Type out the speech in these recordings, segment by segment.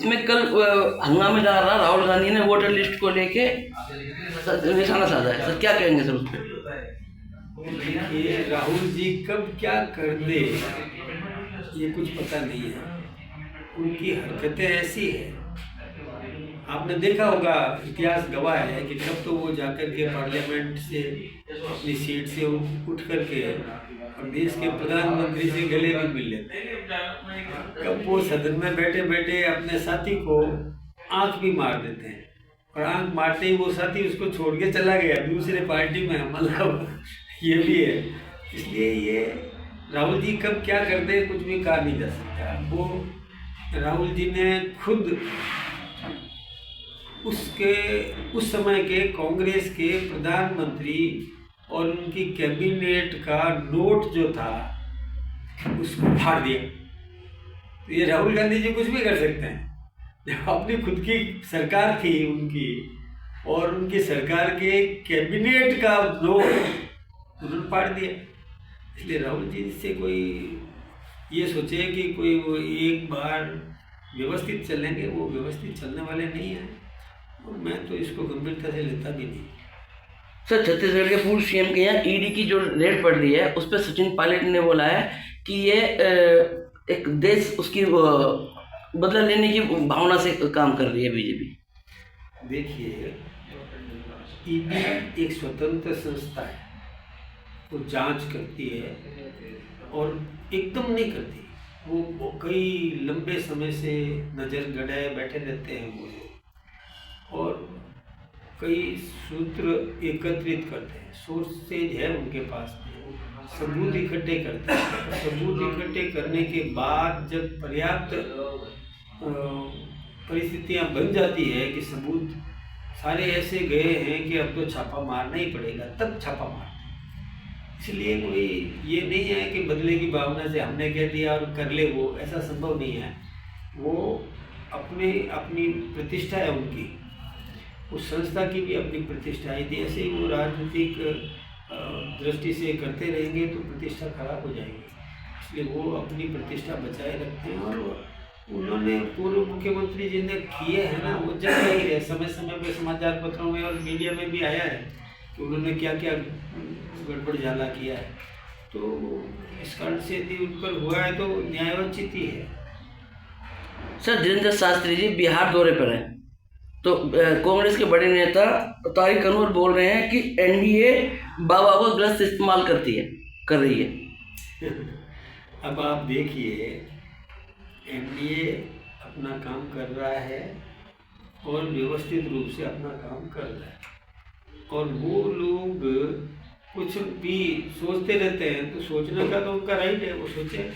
इसमें कल हंगामे डाल रहा राहुल गांधी ने वोटर लिस्ट को लेके निशाना साधा है। सर क्या कहेंगे सर उस पर? ये राहुल जी कब क्या कर दे ये कुछ पता नहीं है। उनकी हरकतें ऐसी है, आपने देखा होगा, इतिहास गवाह है कि कब तो वो जाकर के पार्लियामेंट से अपनी सीट से उठ करके और देश के प्रधानमंत्री से गले भी मिल लेते हैं। कब वो सदन में बैठे बैठे अपने साथी को आंख भी मार देते हैं और आंख मारते ही वो साथी उसको छोड़ के चला गया दूसरे पार्टी में। मतलब ये भी है। इसलिए ये राहुल जी कब क्या करते हैं कुछ भी कहा नहीं जा सकता। वो राहुल जी ने खुद उस समय के कांग्रेस के प्रधानमंत्री और उनकी कैबिनेट का नोट जो था उसको फाड़ दिया। तो ये राहुल गांधी जी कुछ भी कर सकते हैं। जब अपनी खुद की सरकार थी उनकी और उनकी सरकार के कैबिनेट का नोट उन्होंने फाड़ दिया। इसलिए राहुल जी से कोई ये सोचे कि कोई वो एक बार व्यवस्थित चलेंगे, वो व्यवस्थित चलने वाले नहीं हैं और मैं तो इसको गंभीरता से लेता भी नहीं। सर छत्तीसगढ़ के पूर्व सीएम के यहाँ ईडी की जो रेड पड़ रही है उस पर सचिन पायलट ने बोला है कि ये एक देश उसकी बदला लेने की भावना से काम कर रही है बीजेपी। देखिए, ईडी एक स्वतंत्र संस्था है, वो जांच करती है और एकदम नहीं करती। वो कई लंबे समय से नज़र गड़ाए बैठे रहते हैं वो और कई सूत्र एकत्रित करते हैं। सोर्सेज है उनके पास में, सबूत इकट्ठे करते हैं। सबूत इकट्ठे करने के बाद जब पर्याप्त परिस्थितियां बन जाती है कि सबूत सारे ऐसे गए हैं कि अब तो छापा मारना ही पड़ेगा, तब छापा मारते हैं। इसलिए कोई ये नहीं है कि बदले की भावना से हमने कह दिया और कर ले, वो ऐसा संभव नहीं है। वो अपनी प्रतिष्ठा है उनकी, उस संस्था की भी अपनी प्रतिष्ठा है। यदि ऐसे ही वो राजनीतिक दृष्टि से करते रहेंगे तो प्रतिष्ठा खराब हो जाएगी। इसलिए वो अपनी प्रतिष्ठा बचाए रखते हैं और उन्होंने पूर्व मुख्यमंत्री जी ने किए हैं ना, वो जब ही रहे। समय समय पर समाचार पत्रों में और मीडिया में भी आया है कि उन्होंने क्या क्या गड़बड़ झाला किया है। तो इस कारण से यदि उन पर हुआ है तो न्यायोचित ही है। सर धीरेन्द्र शास्त्री जी बिहार दौरे पर हैं, तो कांग्रेस के बड़े नेता तारिक अनवर बोल रहे हैं कि एनडीए बाबा को गलत इस्तेमाल कर रही है। अब आप देखिए, एनडीए अपना काम कर रहा है और व्यवस्थित रूप से अपना काम कर रहा है और वो लोग कुछ भी सोचते रहते हैं तो सोचने का तो उनका राइट है, वो सोचे।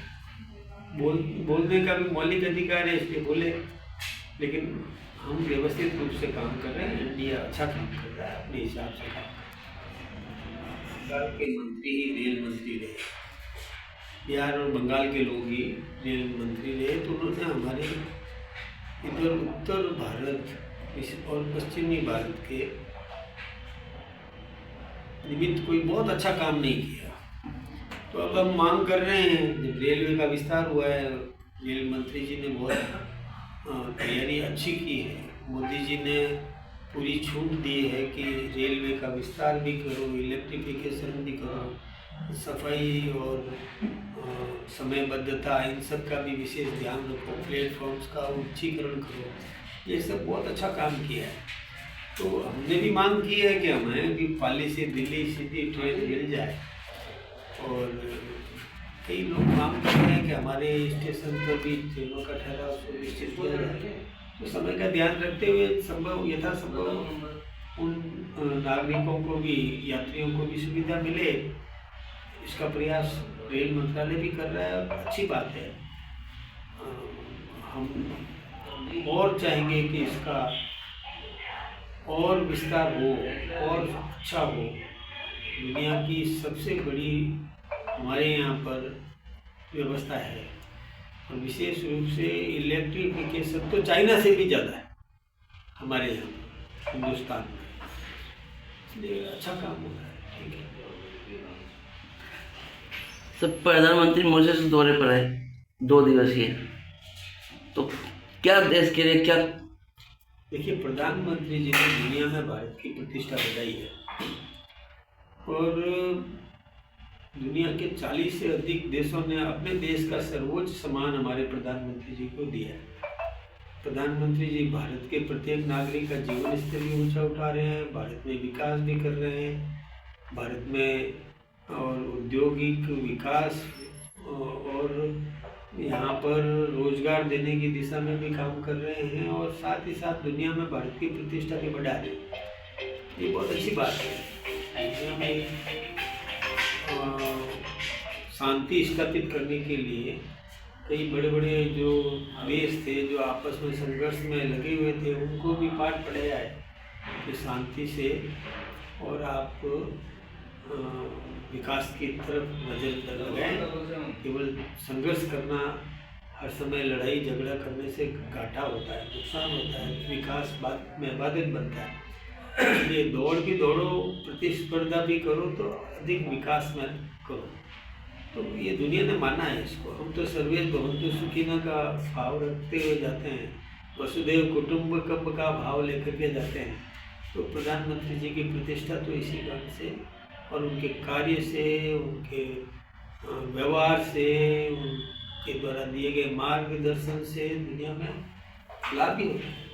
बोलने का भी मौलिक अधिकार है, इसलिए बोले। लेकिन हम व्यवस्थित रूप से काम कर रहे हैं। एनडीए अच्छा काम कर रहा है, अपने हिसाब से काम कर रहा है। बंगाल के मंत्री ही रेल मंत्री रहे, बिहार और बंगाल के लोग ही रेल मंत्री रहे, तो उन्होंने हमारे इधर उत्तर भारत और पश्चिमी भारत के निमित्त कोई बहुत अच्छा काम नहीं किया। तो अब हम मांग कर रहे हैं, जब रेलवे का विस्तार हुआ है, रेल मंत्री जी ने बहुत तैयारी अच्छी की है। मोदी जी ने पूरी छूट दी है कि रेलवे का विस्तार भी करो, इलेक्ट्रिफिकेशन भी करो, सफाई और समयबद्धता इन सब का भी विशेष ध्यान रखो, प्लेटफॉर्म्स का उच्चीकरण करो। ये सब बहुत अच्छा काम किया है। तो हमने भी मांग की है कि हमें भी पाली से दिल्ली सीधी ट्रेन मिल जाए और कई लोग मांग कर रहे हैं कि हमारे स्टेशन पर भी ट्रेनों का ठहराव सुनिश्चित किया जाए। तो समय का ध्यान रखते हुए यथासंभव उन नागरिकों को भी, यात्रियों को भी सुविधा मिले, इसका प्रयास रेल मंत्रालय भी कर रहा है और अच्छी बात है। हम और चाहेंगे कि इसका और विस्तार हो और अच्छा हो। दुनिया की सबसे बड़ी हमारे यहाँ पर व्यवस्था है और विशेष रूप से इलेक्ट्रिफिकेशन तो चाइना से भी ज़्यादा है हमारे यहाँ हिंदुस्तान में, इसलिए अच्छा काम हो रहा है। ठीक है। सब प्रधानमंत्री मॉरिशस दौरे पर है 2 दिवसीय, तो क्या देश के लिए क्या? देखिए, प्रधानमंत्री जी ने दुनिया में भारत की प्रतिष्ठा बढ़ाई है और दुनिया के 40 से अधिक देशों ने अपने देश का सर्वोच्च सम्मान हमारे प्रधानमंत्री जी को दिया है। प्रधानमंत्री जी भारत के प्रत्येक नागरिक का जीवन स्तर भी ऊंचा उठा रहे हैं, भारत में विकास भी कर रहे हैं, भारत में और औद्योगिक विकास और यहाँ पर रोजगार देने की दिशा में भी काम कर रहे हैं और साथ ही साथ दुनिया में भारत की प्रतिष्ठा भी बढ़ा रहे हैं। ये बहुत अच्छी बात है। दुनिया में शांति स्थापित करने के लिए कई बड़े बड़े जो देश थे जो आपस में संघर्ष में लगे हुए थे, उनको भी पाठ पढ़ाया है कि शांति से और आप विकास की तरफ नजर लगाएं। केवल संघर्ष करना, हर समय लड़ाई झगड़ा करने से घाटा होता है, नुकसान होता है, विकास बाद में बाधित बनता है। ये दौड़ भी दौड़ो, प्रतिस्पर्धा भी करो तो अधिक विकास में करो। तो ये दुनिया ने माना है इसको। हम तो सर्वे भवन्तु सुखिनः का भाव रखते हुए जाते हैं, वसुधैव कुटुंबकम का भाव लेकर के जाते हैं। तो प्रधानमंत्री जी की प्रतिष्ठा तो इसी कारण से और उनके कार्य से, उनके व्यवहार से, उनके द्वारा दिए गए मार्गदर्शन से दुनिया में लाभ भी होता है।